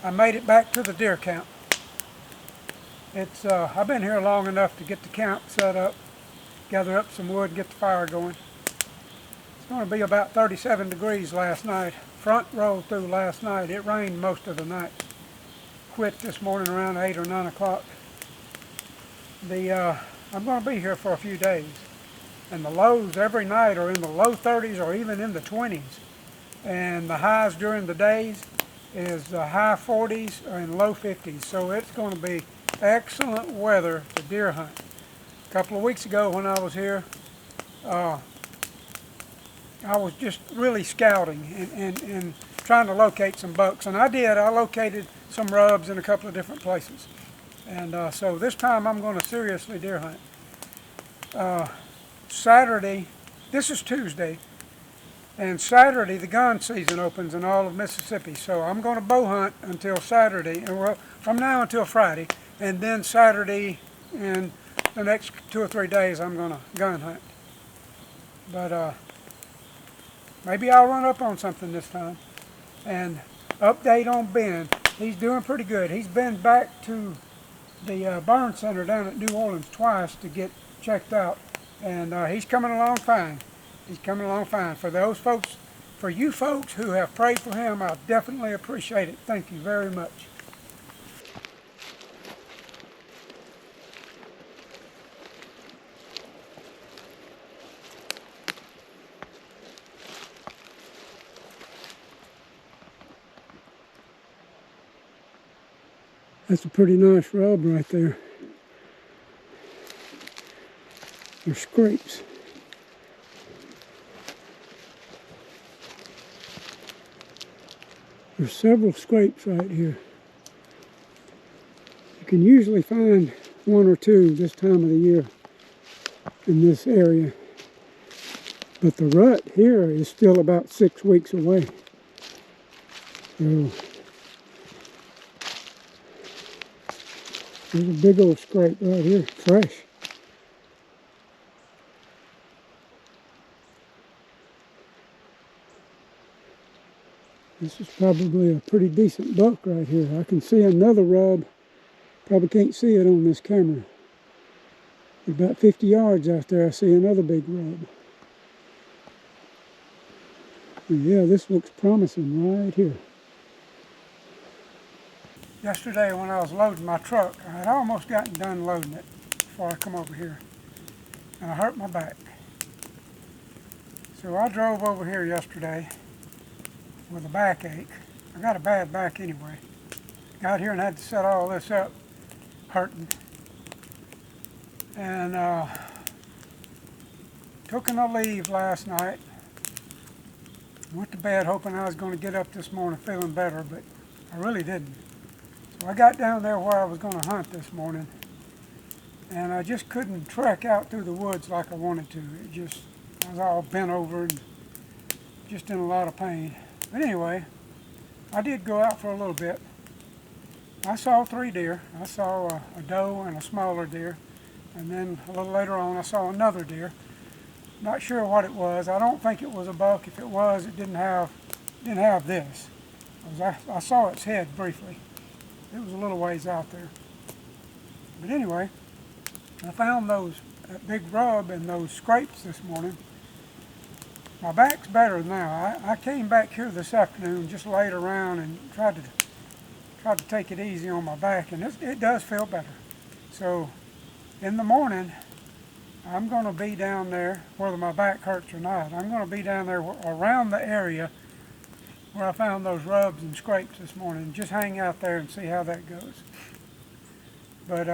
I made it back to the deer camp. I've been here long enough to get the camp set up, gather up some wood, get the fire going. It's going to be about 37 degrees last night. Front rolled through last night. It rained most of the night. Quit this morning around 8 or 9 o'clock. I'm going to be here for a few days. And the lows every night are in the low 30s or even in the 20s. And the highs during the days is the high 40s and low 50s. So it's going to be excellent weather to deer hunt. A couple of weeks ago when I was here, I was just really scouting and trying to locate some bucks. And I did. I located some rubs in a couple of different places. And so this time I'm going to seriously deer hunt. Saturday, this is Tuesday, and Saturday the gun season opens in all of Mississippi. So I'm going to bow hunt until Saturday, and from now until Friday, and then Saturday and the next 2 or 3 days I'm going to gun hunt. But maybe I'll run up on something this time. And update on Ben, he's doing pretty good. He's been back to the burn center down at New Orleans twice to get checked out. And he's coming along fine. He's coming along fine. For those folks, for you folks who have prayed for him, I definitely appreciate it. Thank you very much. That's a pretty nice rub right there. They're scrapes. There's several scrapes right here. You can usually find 1 or 2 this time of the year in this area. But the rut here is still about 6 weeks away. So there's a big old scrape right here, fresh. This is probably a pretty decent buck right here. I can see another rub. Probably can't see it on this camera. About 50 yards out there, I see another big rub. And yeah, this looks promising right here. Yesterday when I was loading my truck, I had almost gotten done loading it before I come over here. And I hurt my back. So I drove over here yesterday with a backache. I got a bad back anyway. Got here and had to set all this up, hurting. And took a leave last night. Went to bed hoping I was going to get up this morning feeling better, but I really didn't. So I got down there where I was going to hunt this morning, and I just couldn't trek out through the woods like I wanted to. I was all bent over and just in a lot of pain. But anyway, I did go out for a little bit. I saw 3 deer. I saw a doe and a smaller deer. And then a little later on I saw another deer. Not sure what it was. I don't think it was a buck. If it was, it didn't have this. I saw its head briefly. It was a little ways out there. But anyway, I found that big rub and those scrapes this morning. My back's better now. I came back here this afternoon, just laid around and tried to take it easy on my back, and it does feel better. So in the morning, I'm going to be down there, whether my back hurts or not. I'm going to be down there around the area where I found those rubs and scrapes this morning. Just hang out there and see how that goes. But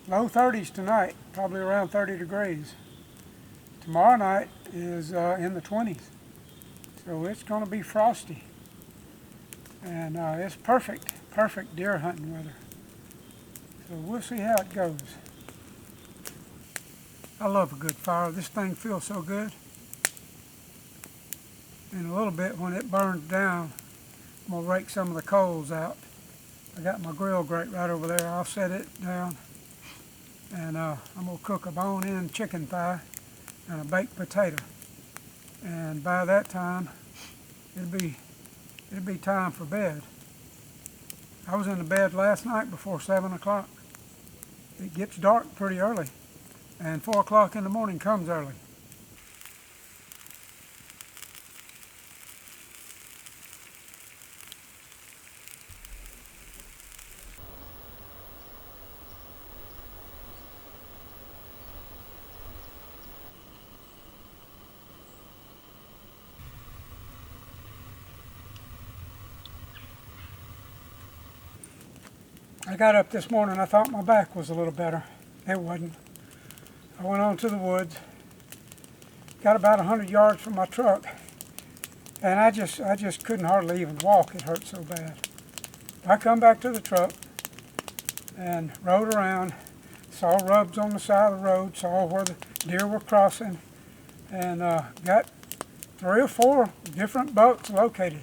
low 30s tonight, probably around 30 degrees. Tomorrow night is in the 20s, so it's going to be frosty, and it's perfect deer hunting weather. So we'll see how it goes. I love a good fire. This thing feels so good. In a little bit, when it burns down, I'm going to rake some of the coals out. I got my grill grate right over there. I'll set it down, and I'm going to cook a bone-in chicken thigh and a baked potato. And by that time, it'll it'd be time for bed. I was in the bed last night before 7 o'clock. It gets dark pretty early, and 4 o'clock in the morning comes early. I got up this morning, I thought my back was a little better. It wasn't. I went on to the woods, got about 100 yards from my truck, and I just couldn't hardly even walk. It hurt so bad. I come back to the truck and rode around, saw rubs on the side of the road, saw where the deer were crossing, and got 3 or 4 different bucks located.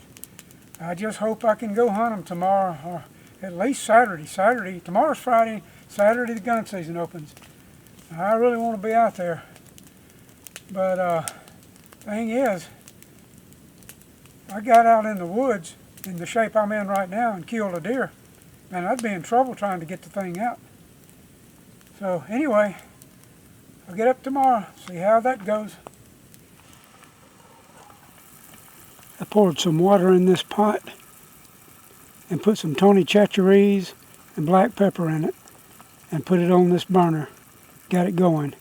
I just hope I can go hunt them tomorrow, or at least Saturday. Tomorrow's Friday. Saturday the gun season opens. I really want to be out there. But thing is, I got out in the woods in the shape I'm in right now and killed a deer. Man, I'd be in trouble trying to get the thing out. So anyway, I'll get up tomorrow, see how that goes. I poured some water in this pot and put some Tony Chachere's and black pepper in it and put it on this burner. Got it going.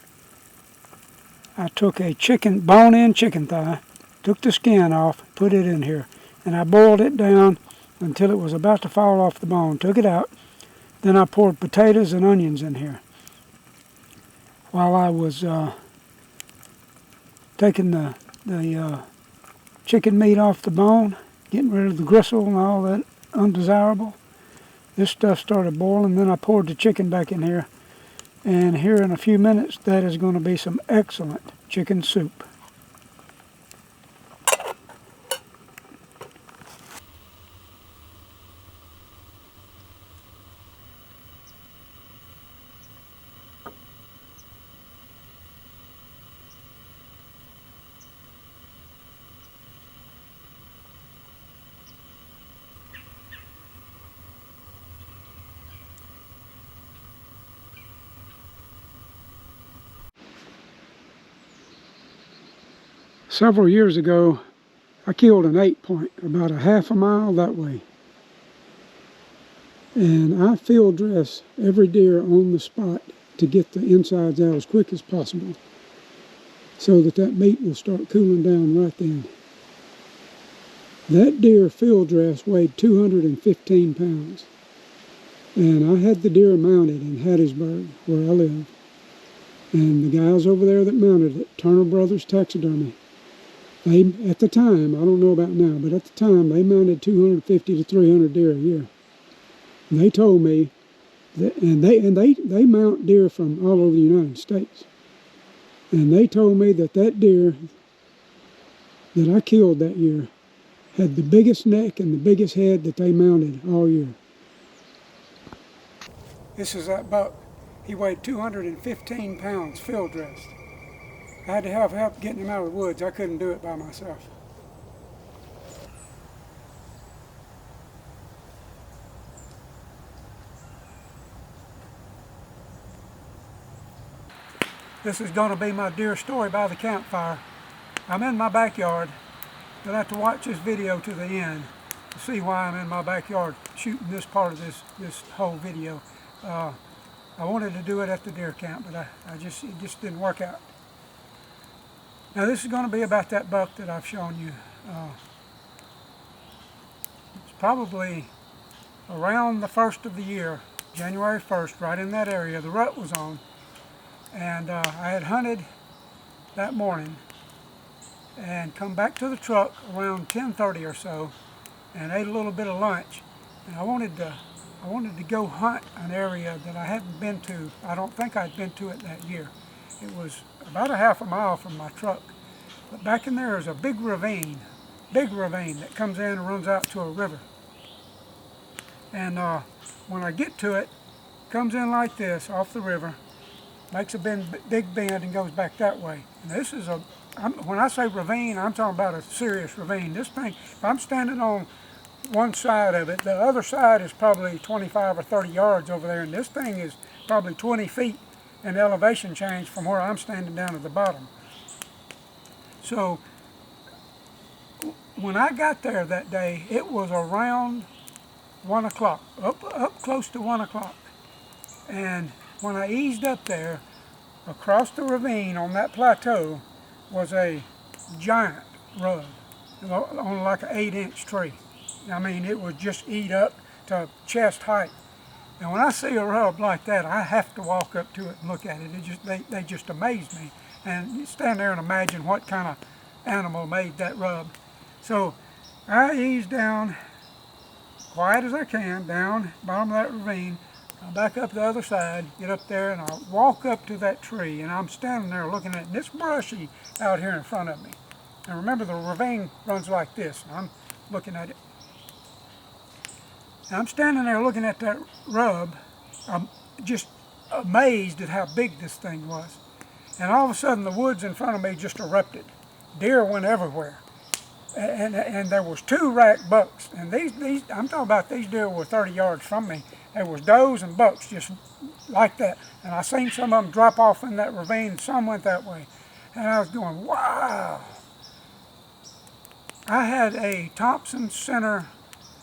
I took a bone-in chicken thigh, took the skin off, put it in here, and I boiled it down until it was about to fall off the bone. Took it out. Then I poured potatoes and onions in here. While I was taking the chicken meat off the bone, getting rid of the gristle and all that undesirable, this stuff started boiling. Then I poured the chicken back in here, and here in a few minutes that is going to be some excellent chicken soup. Several years ago, I killed an 8-point about a half a mile that way. And I field dress every deer on the spot to get the insides out as quick as possible so that meat will start cooling down right then. That deer field dress weighed 215 pounds. And I had the deer mounted in Hattiesburg, where I live. And the guys over there that mounted it, Turner Brothers Taxidermy, they, at the time, I don't know about now, but at the time, they mounted 250 to 300 deer a year. And they told me that, and they mount deer from all over the United States. And they told me that deer that I killed that year had the biggest neck and the biggest head that they mounted all year. This is that buck. He weighed 215 pounds, field dressed. I had to have help getting him out of the woods. I couldn't do it by myself. This is going to be my deer story by the campfire. I'm in my backyard. You'll have to watch this video to the end to see why I'm in my backyard shooting this part of this whole video. I wanted to do it at the deer camp, but it just didn't work out. Now this is going to be about that buck that I've shown you. It's probably around the 1st of the year, January 1st, right in that area. The rut was on, and I had hunted that morning and come back to the truck around 10:30 or so and ate a little bit of lunch. And I wanted to go hunt an area that I hadn't been to. I don't think I'd been to it that year. It was about a half a mile from my truck. But back in there is a big ravine that comes in and runs out to a river. And when I get to it, comes in like this off the river, makes a big bend and goes back that way. And this is when I say ravine, I'm talking about a serious ravine. This thing, if I'm standing on one side of it. The other side is probably 25 or 30 yards over there, and this thing is probably 20 feet in elevation change from where I'm standing down at the bottom. So when I got there that day, it was around 1 o'clock, up close to 1 o'clock. And when I eased up there, across the ravine on that plateau was a giant rug on like an 8-inch tree. I mean, it was just eat up to chest height. And when I see a rub like that, I have to walk up to it and look at it. They just amaze me. And you stand there and imagine what kind of animal made that rub. So I ease down, quiet as I can, down bottom of that ravine. I'll back up the other side, get up there, and I'll walk up to that tree, and I'm standing there looking at it, and it's brushy out here in front of me. And remember, the ravine runs like this, and I'm looking at it. And I'm standing there looking at that rub, I'm just amazed at how big this thing was. And all of a sudden, the woods in front of me just erupted. Deer went everywhere. And there was 2 rack bucks, and these I'm talking about, these deer were 30 yards from me. There was does and bucks just like that, and I seen some of them drop off in that ravine. Some went that way, and I was going, wow. I had a Thompson Center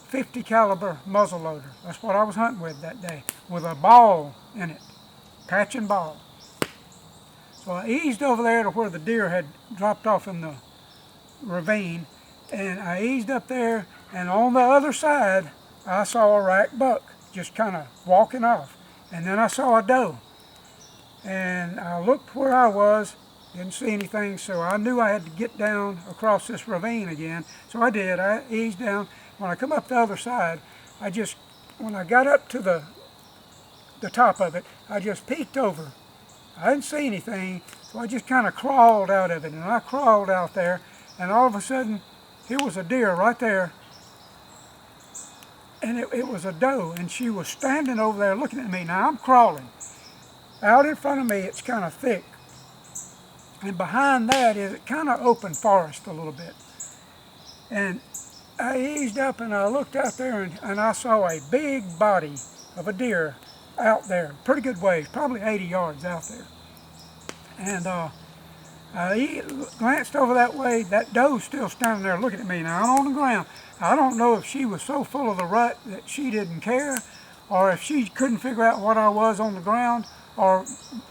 50 caliber muzzle loader. That's what I was hunting with that day, with a ball in it, patch and ball. So I eased over there to where the deer had dropped off in the ravine, and I eased up there, and on the other side I saw a rack buck just kind of walking off, and then I saw a doe, and I looked where I was, didn't see anything, so I knew I had to get down across this ravine again. So I did. I eased down. When I come up the other side, when I got up to the top of it, I just peeked over. I didn't see anything, so I just kind of crawled out of it, and I crawled out there, and all of a sudden, here was a deer right there, and it was a doe, and she was standing over there looking at me. Now I'm crawling. Out in front of me, it's kind of thick, and behind that is kind of open forest a little bit. And I eased up and I looked out there, and I saw a big body of a deer out there, pretty good ways, probably 80 yards out there. And I glanced over that way. That doe's still standing there looking at me. Now I'm on the ground. I don't know if she was so full of the rut that she didn't care, or if she couldn't figure out what I was on the ground, or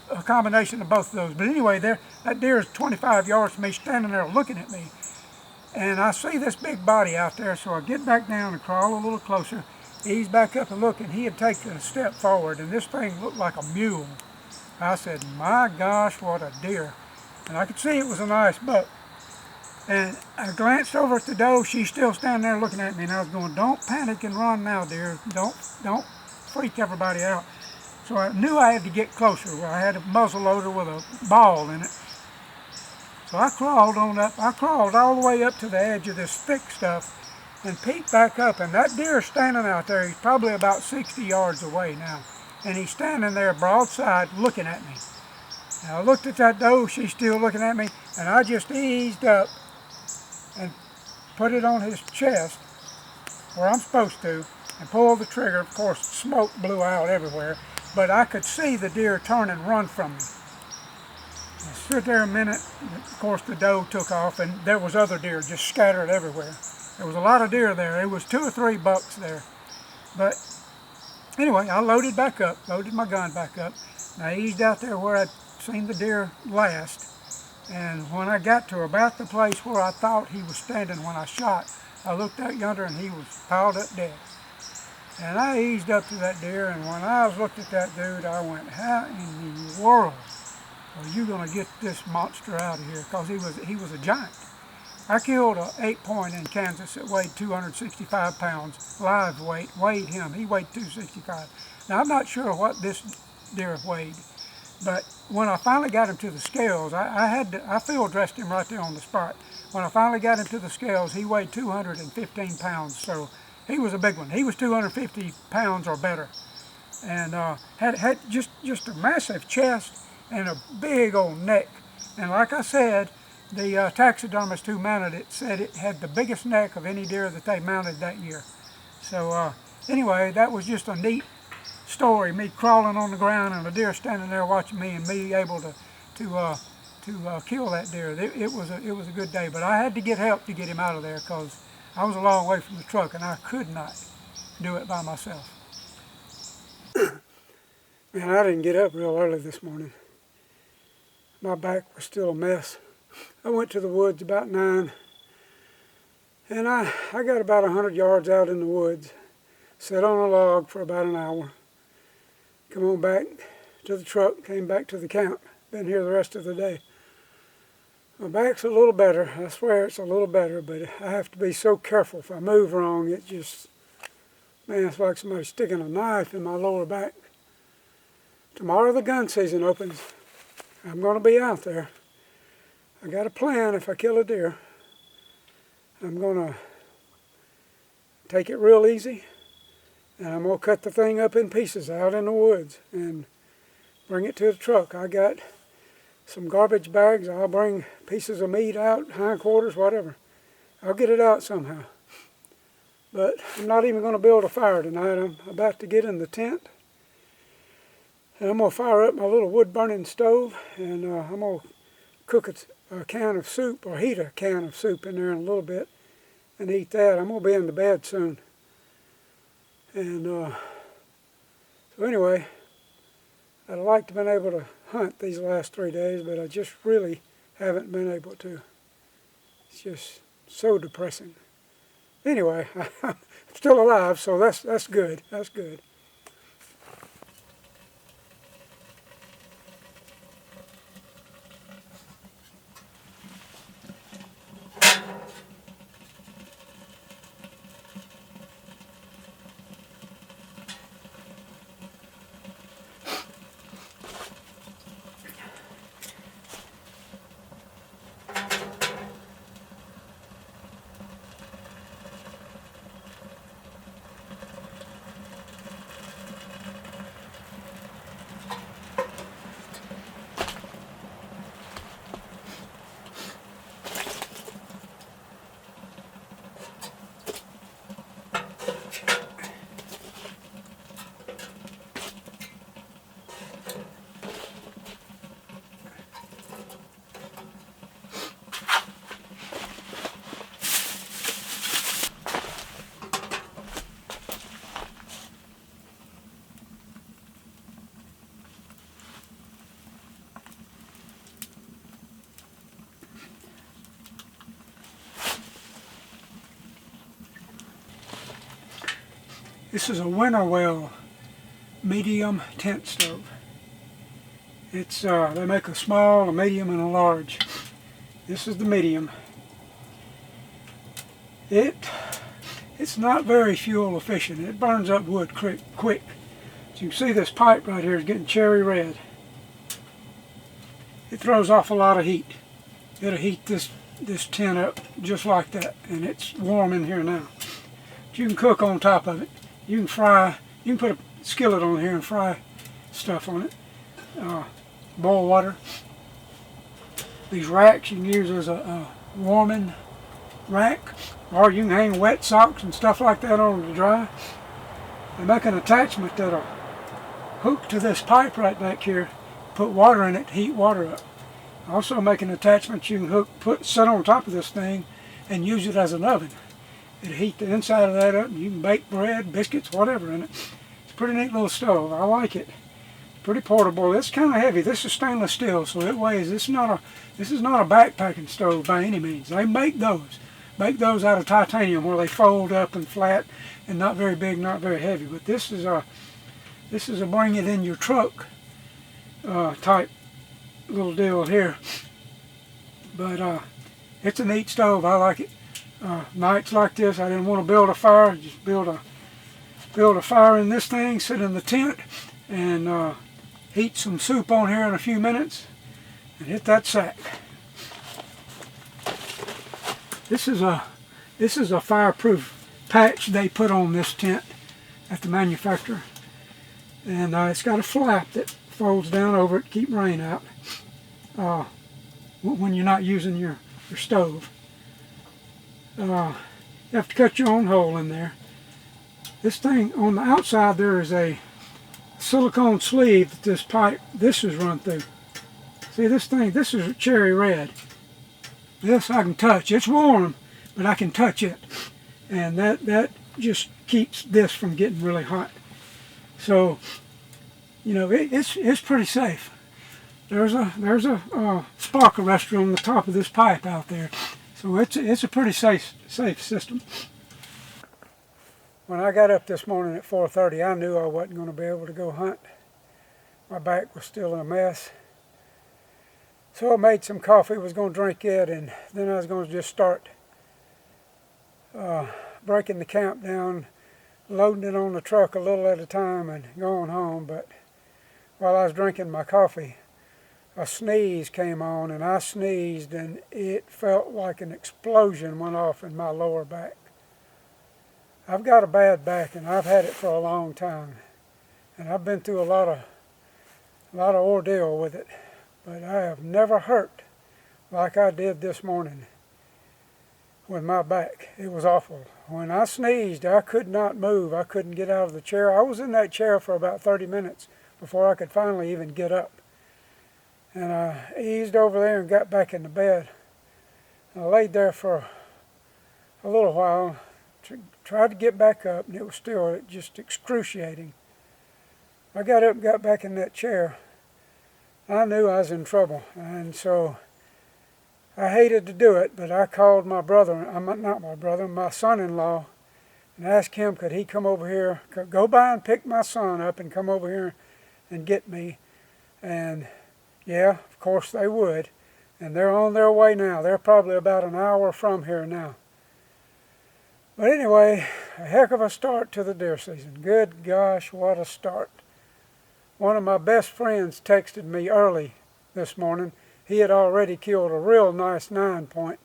a combination of both of those. But anyway, that deer is 25 yards from me, standing there looking at me. And I see this big body out there, so I get back down and crawl a little closer, ease back up and look, and he had taken a step forward, and this thing looked like a mule. I said, my gosh, what a deer. And I could see it was a nice buck. And I glanced over at the doe. She's still standing there looking at me, and I was going, don't panic and run now, dear. Don't freak everybody out. So I knew I had to get closer. I had a muzzle loader with a ball in it. So I crawled on up. I crawled all the way up to the edge of this thick stuff and peeked back up, and that deer standing out there, he's probably about 60 yards away now. And he's standing there broadside looking at me. And I looked at that doe, she's still looking at me, and I just eased up and put it on his chest where I'm supposed to and pulled the trigger. Of course, smoke blew out everywhere, but I could see the deer turn and run from me. I stood there a minute, and of course the doe took off, and there was other deer just scattered everywhere. There was a lot of deer there. There was 2 or 3 bucks there. But anyway, I loaded back up, loaded my gun back up, and I eased out there where I'd seen the deer last. And when I got to about the place where I thought he was standing when I shot, I looked out yonder and he was piled up dead. And I eased up to that deer, and when I looked at that dude, I went, how in the world are you going to get this monster out of here? Because he was a giant. I killed an 8-point in Kansas that weighed 265 pounds, live weight, weighed him. He weighed 265. Now, I'm not sure what this deer weighed, but when I finally got him to the scales, I field dressed him right there on the spot. When I finally got him to the scales, he weighed 215 pounds, so he was a big one. He was 250 pounds or better, and had just a massive chest and a big old neck. And like I said, the taxidermist who mounted it said it had the biggest neck of any deer that they mounted that year. So anyway, that was just a neat story, me crawling on the ground and a deer standing there watching me and me able to kill that deer. It was a good day, but I had to get help to get him out of there because I was a long way from the truck and I could not do it by myself. Man, I didn't get up real early this morning. My back was still a mess. I went to the woods about 9, and I got about 100 yards out in the woods, sat on a log for about an hour, come on back to the truck, came back to the camp, been here the rest of the day. My back's a little better, I swear it's a little better, but I have to be so careful. If I move wrong, it just, man, it's like somebody sticking a knife in my lower back. Tomorrow the gun season opens. I'm going to be out there. I got a plan if I kill a deer. I'm going to take it real easy, and I'm going to cut the thing up in pieces out in the woods and bring it to the truck. I got some garbage bags. I'll bring pieces of meat out, hindquarters, whatever. I'll get it out somehow. But I'm not even going to build a fire tonight. I'm about to get in the tent. And I'm going to fire up my little wood-burning stove, and I'm going to cook a can of soup, or heat a can of soup in there in a little bit, and eat that. I'm going to be in the bed soon. And so anyway, I'd like to have been able to hunt these last 3 days, but I just really haven't been able to. It's just so depressing. Anyway, I'm still alive, so that's good. That's good. This is a Winterwell medium tent stove. It's they make a small, a medium, and a large. This is the medium. It's not very fuel efficient. It burns up wood quick. So you can see this pipe right here is getting cherry red. It throws off a lot of heat. It'll heat this tent up just like that, and it's warm in here now. But you can cook on top of it. You can fry. You can put a skillet on here and fry stuff on it. Boil water. These racks you can use as a warming rack, or you can hang wet socks and stuff like that on to dry. They make an attachment that'll hook to this pipe right back here, put water in it to heat water up. Also make an attachment you can set on top of this thing and use it as an oven. It'll heat the inside of that up, and you can bake bread, biscuits, whatever in it. It's a pretty neat little stove. I like it. Pretty portable. It's kind of heavy. This is stainless steel, so it weighs. This is not a backpacking stove by any means. They make those out of titanium where they fold up and flat and not very big, not very heavy. But this is a bring it in your truck type little deal here. But it's a neat stove. I like it. Nights like this, I didn't want to build a fire. Just build a fire in this thing, sit in the tent, and heat some soup on here in a few minutes, and hit that sack. This is a fireproof patch they put on this tent at the manufacturer, and it's got a flap that folds down over it to keep rain out. when you're not using your stove. You have to cut your own hole in there. This thing, on the outside there is a silicone sleeve that this is run through. See this thing, this is cherry red. This I can touch. It's warm, but I can touch it. And that just keeps this from getting really hot. So, you know, it's pretty safe. There's a spark arrestor on the top of this pipe out there. So it's a pretty safe system. When I got up this morning at 4:30, I knew I wasn't going to be able to go hunt. My back was still in a mess. So I made some coffee, was going to drink it, and then I was going to just start breaking the camp down, loading it on the truck a little at a time and going home. But while I was drinking my coffee, a sneeze came on, and I sneezed, and it felt like an explosion went off in my lower back. I've got a bad back, and I've had it for a long time, and I've been through a lot of ordeal with it, but I have never hurt like I did this morning with my back. It was awful. When I sneezed, I could not move. I couldn't get out of the chair. I was in that chair for about 30 minutes before I could finally even get up. And I eased over there and got back in the bed. I laid there for a little while, tried to get back up, and it was still just excruciating. I got up and got back in that chair. I knew I was in trouble, and so I hated to do it, but I called my brother, not my brother, my son-in-law, and asked him could he come over here, go by and pick my son up and come over here and get me. And yeah, of course they would. And they're on their way now. They're probably about an hour from here now. But anyway, a heck of a start to the deer season. Good gosh, what a start. One of my best friends texted me early this morning. He had already killed a real nice 9-point.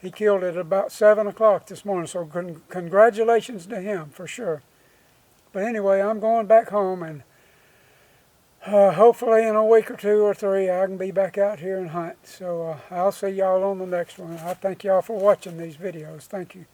He killed it at about 7 o'clock this morning, so congratulations to him for sure. But anyway, I'm going back home, and hopefully in a week or 2 or 3 I can be back out here and hunt. So I'll see y'all on the next one. I thank y'all for watching these videos. Thank you.